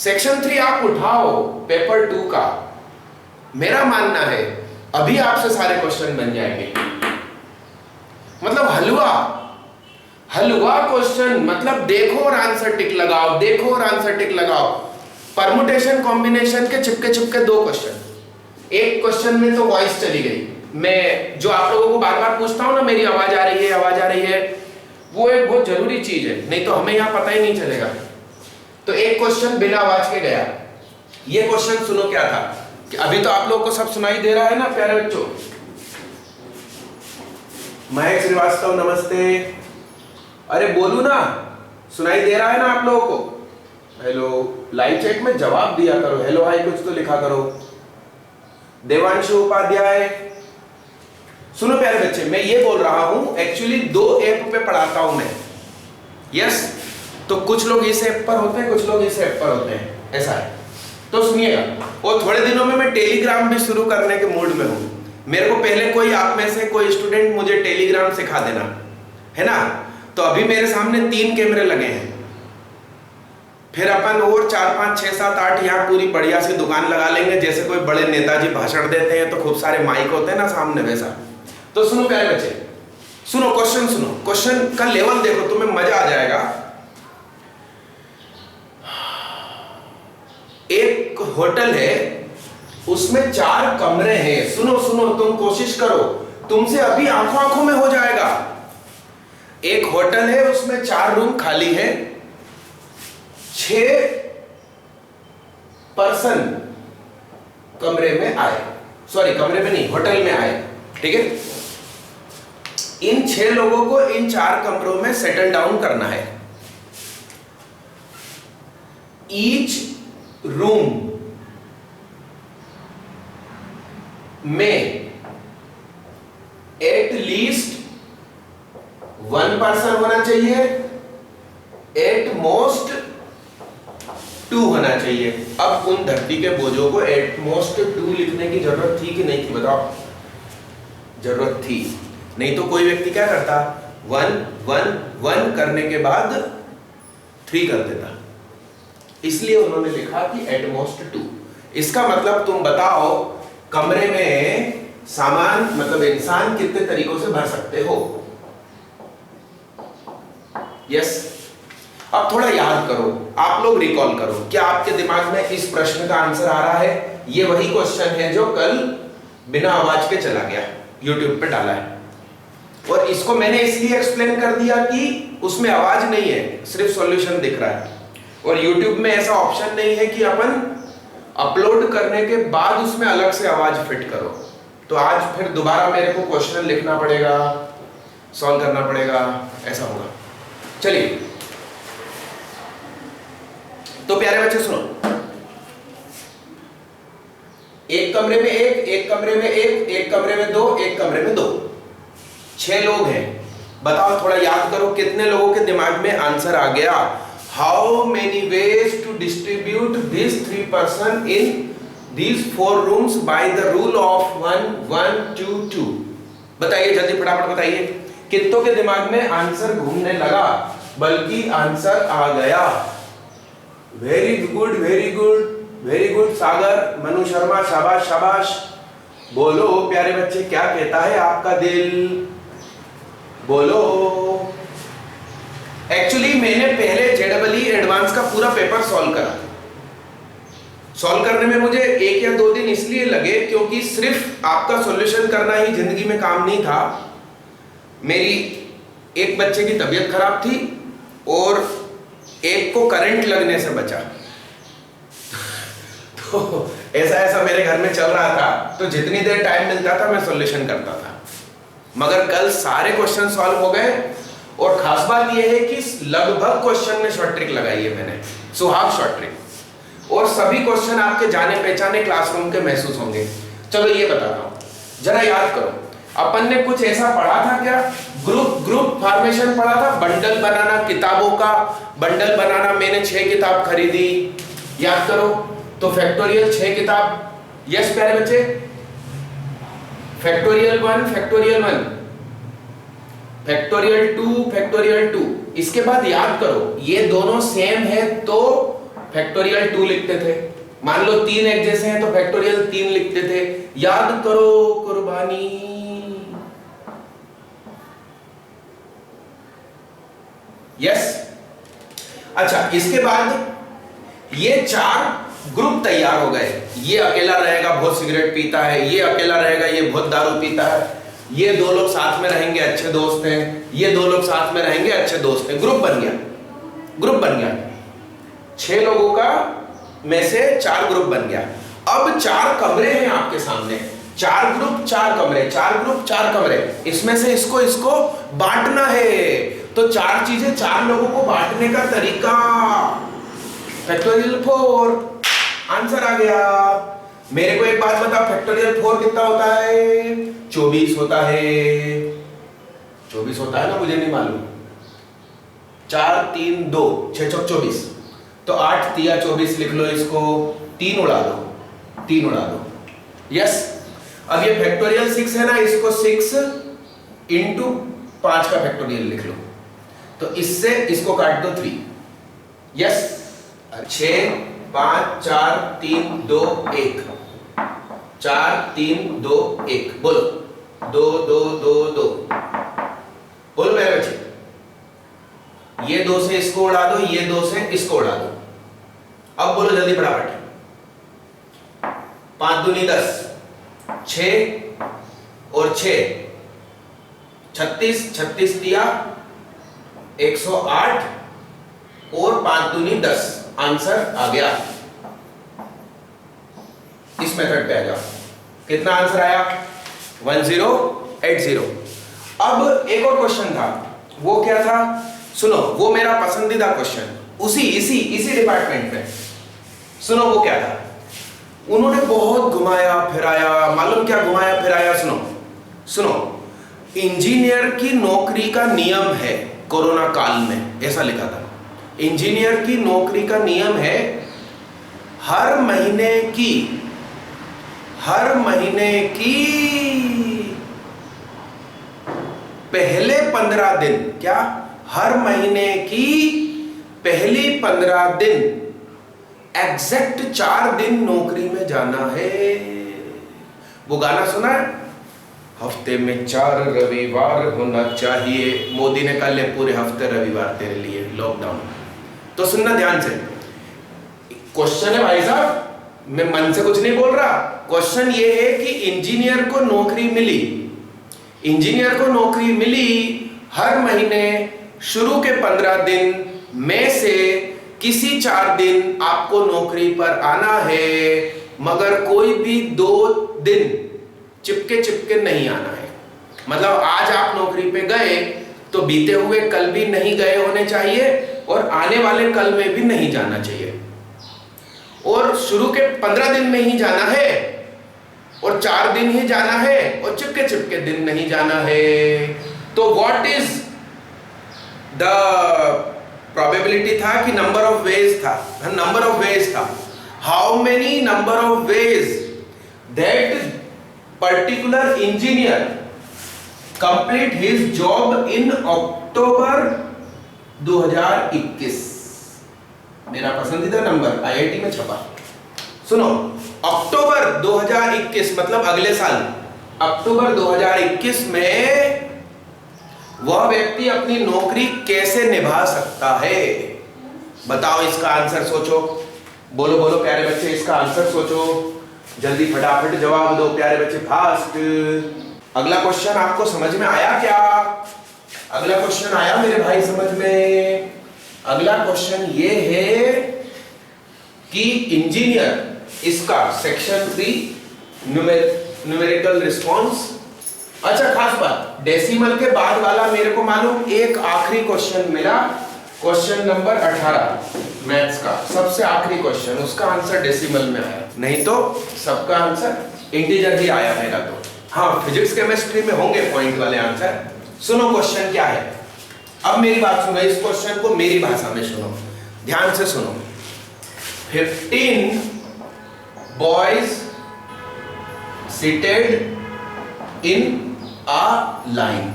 Section 3 आप उठाओ paper 2 का, मेरा मानना है अभी आपसे सारे क्वेश्चन बन जाएंगे। मतलब हलवा क्वेश्चन, मतलब देखो और आंसर टिक लगाओ, देखो और आंसर टिक लगाओ। परमुटेशन कॉम्बिनेशन के चिपके 2 क्वेश्चन, एक क्वेश्चन में तो वॉइस चली गई। मैं जो आप लोगों को बार बार पूछता हूं ना, मेरी आवाज आ रही है, आवाज आ रही है, वो एक बहुत जरूरी चीज है, नहीं तो हमें यहां पता ही नहीं चलेगा। तो एक क्वेश्चन बिना आवाज के गया। ये क्वेश्चन सुनो क्या था कि अभी तो आप लोगों को सब सुनाई दे रहा है ना प्यारे बच्चों। महेश श्रीवास्तव नमस्ते। अरे बोलू ना, सुनाई दे रहा है ना आप लोगों को? हेलो, लाइव चैट में जवाब दिया करो, हेलो हाय कुछ तो लिखा करो। देवांशु उपाध्याय, सुनो प्यारे बच्चे, मैं ये बोल रहा हूं एक्चुअली 2 ऐप पे पढ़ाता हूं मैं। यस, तो कुछ लोग इस ऐप पर होते हैं, कुछ लोग इस ऐप पर होते हैं, ऐसा है। तो सुनिएगा, और थोड़े दिनों में मैं टेलीग्राम भी शुरू करने के मूड में हूं। मेरे को पहले कोई आप में से कोई स्टूडेंट मुझे टेलीग्राम सिखा देना, है ना। तो अभी मेरे सामने 3 कैमरे लगे हैं, फिर अपन और 4 5 6 7 8 यहाँ पूरी बढ़िया सी दुकान लगा लेंगे, जैसे कोई बड़े नेताजी भाषण देते हैं तो खूब सारे माइक होते हैं ना सामने, वैसा। तो सुनो प्यारे बच्चे, सुनो क्वेश्चन, सुनो क्वेश्चन का लेवल देखो, तुम्हें मजा आ जाएगा। एक होटल है, उसमें 4 कमरे हैं। सुनो सुनो, तुम कोशिश करो, तुमसे अभी आंखों आंखों में हो जाएगा। एक होटल है, उसमें 4 रूम खाली है, 6 पर्सन कमरे में आए, सॉरी कमरे में नहीं, होटल में आए, ठीक है। इन 6 लोगों को इन 4 कमरों में सेटल डाउन करना है। ईच रूम में एट लीस्ट 1 पर्सन होना चाहिए, एट मोस्ट 2 होना चाहिए। अब उन धरती के बोझों को एट मोस्ट 2 लिखने की जरूरत थी कि नहीं थी, बताओ? जरूरत थी, नहीं तो कोई व्यक्ति क्या करता, 1 1 1 करने के बाद 3 कर देता। इसलिए उन्होंने लिखा कि एट मोस्ट 2। इसका मतलब तुम बताओ कमरे में सामान, मतलब इंसान कितने तरीकों से भर सकते हो? यस। अब थोड़ा याद करो, आप लोग रिकॉल करो, क्या आपके दिमाग में इस प्रश्न का आंसर आ रहा है? ये वही क्वेश्चन है जो कल बिना आवाज के चला गया, यूट्यूब पे डाला है। और इसको मैंने इसलिए एक्सप्लेन कर दिया कि उसमें आवाज नहीं है, सिर्फ सॉल्यूशन दिख रहा है। और यूट्यूब में ऐसा ऑप्शन नहीं है कि अपन अपलोड करने के बाद उसमें अलग से आवाज फिट करो। तो आज फिर दोबारा मेरे को क्वेश्चन लिखना पड़ेगा, सॉल्व करना पड़ेगा, ऐसा होगा। चलिए, तो प्यारे बच्चे सुनो, एक कमरे में एक कमरे में एक कमरे में 2, एक कमरे में 2, 6 लोग हैं। बताओ, थोड़ा याद करो, कितने लोगों के दिमाग में आंसर आ गया? How many ways to distribute this 3 person in these 4 rooms by the rule of 1 1 2 2? बताइए जल्दी, फटाफट बताइए, कितनों के दिमाग में आंसर घूमने लगा, बल्कि आंसर आ गया? Very good, very good, very good. Sagar, Manu Sharma, शाबाश शाबाश। बोलो प्यारे बच्चे, क्या कहता है आपका दिल? बोलो। एक्चुअली मैंने पहले JEE एडवांस का पूरा पेपर सॉल्व करा। सॉल्व करने में मुझे 1 या 2 दिन इसलिए लगे क्योंकि सिर्फ आपका सॉल्यूशन करना ही जिंदगी में काम नहीं था। मेरी एक बच्चे की तबीयत खराब थी और एक को करंट लगने से बचा। तो ऐसा मेरे घर में चल रहा था, तो जितनी देर टाइम मिलता था मैं सॉल्यूशन करता था। मगर कल सारे क्वेश्चन सॉल्व हो गए, और खास बात यह है कि लगभग क्वेश्चन में शॉर्ट ट्रिक लगाई है मैंने, सुहाग शॉर्ट ट्रिक, और सभी क्वेश्चन आपके जाने पहचाने क्लासरूम के महसूस होंगे। चलो ये बताता हूं, जरा याद करो, अपन ने कुछ ऐसा पढ़ा था क्या? ग्रुप फॉर्मेशन पढ़ा था, बंडल बनाना, किताबों का बंडल बनाना। मैंने 6 किताब खरीदी, याद करो। तो फैक्टोरियल 6 किताब, यस प्यारे बच्चे, फैक्टोरियल 1, फैक्टोरियल 1, फैक्टोरियल 2, फैक्टोरियल 2। इसके बाद याद करो, ये दोनों सेम है तो फैक्टोरियल 2 लिखते थे। मान लो 3 एक जैसे हैं तो फैक्टोरियल 3 लिखते थे। याद करो कुर्बानी। यस। अच्छा, इसके बाद ये 4 ग्रुप तैयार हो गए। ये अकेला रहेगा, बहुत सिगरेट पीता है। ये अकेला रहेगा, ये बहुत दारू पीता है। ये 2 लोग साथ में रहेंगे, अच्छे दोस्त हैं। ये 2 लोग साथ में रहेंगे, अच्छे दोस्त हैं। ग्रुप बन गया, ग्रुप बन गया। 6 लोगों का में से 4 ग्रुप बन गया। अब 4 कमरे हैं आपके सामने। 4 ग्रुप 4 कमरे, 4 ग्रुप 4 कमरे। इसमें से इसको इसको बांटना है। तो 4 चीजें 4 लोगों को बांटने का तरीका, फैक्टोरियल 4। आंसर आ गया। मेरे को एक बात बता, फैक्टोरियल 4 कितना होता है? 24 होता है। 24 होता है ना, मुझे नहीं मालूम। 4 3 2 6 चौक 24। तो 8 तिया 24 लिख लो इसको। 3 उड़ा दो, 3 उड़ा दो। यस। अब ये फैक्टोरियल 6 है ना, इसको 6 इंटू 5 का फैक्टोरियल लिख लो। तो इससे इसको काट दो 3। यस। 6 5 4 3 2 1। 4 3 2 1। बोलो 2 2 2 2। बोलो मेरे बच्चे। ये 2 से इसको उड़ा दो, ये 2 से इसको उड़ा दो। अब बोलो जल्दी फटाफट। 5 दूनी 10, 6 और 6 36, 36 दिया 108 और 5 दूनी 10। आंसर आ गया। इस मेथड पे आ जाओ। कितना आंसर आया? 1080। अब एक और क्वेश्चन था, वो क्या था? सुनो, वो मेरा पसंदीदा क्वेश्चन, इसी डिपार्टमेंट में। सुनो वो क्या था। उन्होंने बहुत घुमाया फिराया। मालूम क्या घुमाया फिराया? सुनो, इंजीनियर की नौकरी का नियम है कोरोना काल में, ऐसा लिखा था। इंजीनियर की नौकरी का नियम है हर महीने की पहले 15 दिन, क्या? हर महीने की पहली 15 दिन एग्जैक्ट 4 दिन नौकरी में जाना है। वो गाना सुना है? हफ्ते में 4 रविवार होना चाहिए। मोदी ने कहा ले पूरे हफ्ते रविवार तेरे लिए लॉकडाउन। तो सुनना ध्यान से। क्वेश्चन है भाई साहब, मैं मन से कुछ नहीं बोल रहा। क्वेश्चन ये है कि इंजीनियर को नौकरी मिली, हर महीने शुरू के 15 दिन में से किसी 4 दिन आपको नौकरी पर आना है, मगर कोई भी 2 दिन चिपके नहीं आना है। मतलब आज आप नौकरी पे गए तो बीते हुए कल भी नहीं गए होने चाहिए और आने वाले कल में भी नहीं जाना चाहिए, और शुरू के 15 दिन में ही जाना है और 4 दिन ही जाना है और चिपके दिन नहीं जाना है। तो व्हाट इज द प्रोबेबिलिटी था कि नंबर ऑफ वेज था। How many number of ways that particular engineer complete his job in October 2021। मेरा पसंदीदा नंबर आईआईटी में छपा। सुनो, अक्टूबर 2021 मतलब अगले साल अक्टूबर 2021 में वह व्यक्ति अपनी नौकरी कैसे निभा सकता है? बताओ, इसका आंसर सोचो। बोलो प्यारे बच्चे, इसका आंसर सोचो। जल्दी फटाफट जवाब दो प्यारे बच्चे, फास्ट। अगला क्वेश्चन आपको समझ में आया क्या? अगला क्वेश्चन आया मेरे भाई समझ में? अगला क्वेश्चन ये है कि इंजीनियर, इसका सेक्शन 3 न्यूमेरिकल रिस्पॉन्स। अच्छा, खास बात, डेसिमल के बाद वाला मेरे को मालूम एक आखिरी क्वेश्चन मिला, क्वेश्चन नंबर 18 मैथ्स का सबसे आखिरी क्वेश्चन, उसका आंसर डेसिमल में आया, नहीं तो सबका आंसर इंटीजर ही आया मेरा। तो हाँ, फिजिक्स केमिस्ट्री में होंगे पॉइंट वाले आंसर। सुनो क्वेश्चन क्या है। अब मेरी बात सुनो, इस क्वेश्चन को मेरी भाषा में सुनो, ध्यान से सुनो। 15 boys seated in a line.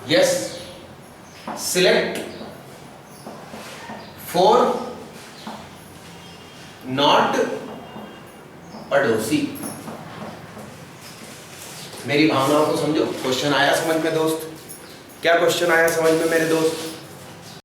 Yes. Select 4 not पड़ोसी। मेरी भावनाओं को समझो। क्वेश्चन आया समझ में दोस्त? क्या क्वेश्चन आया समझ में मेरे दोस्त?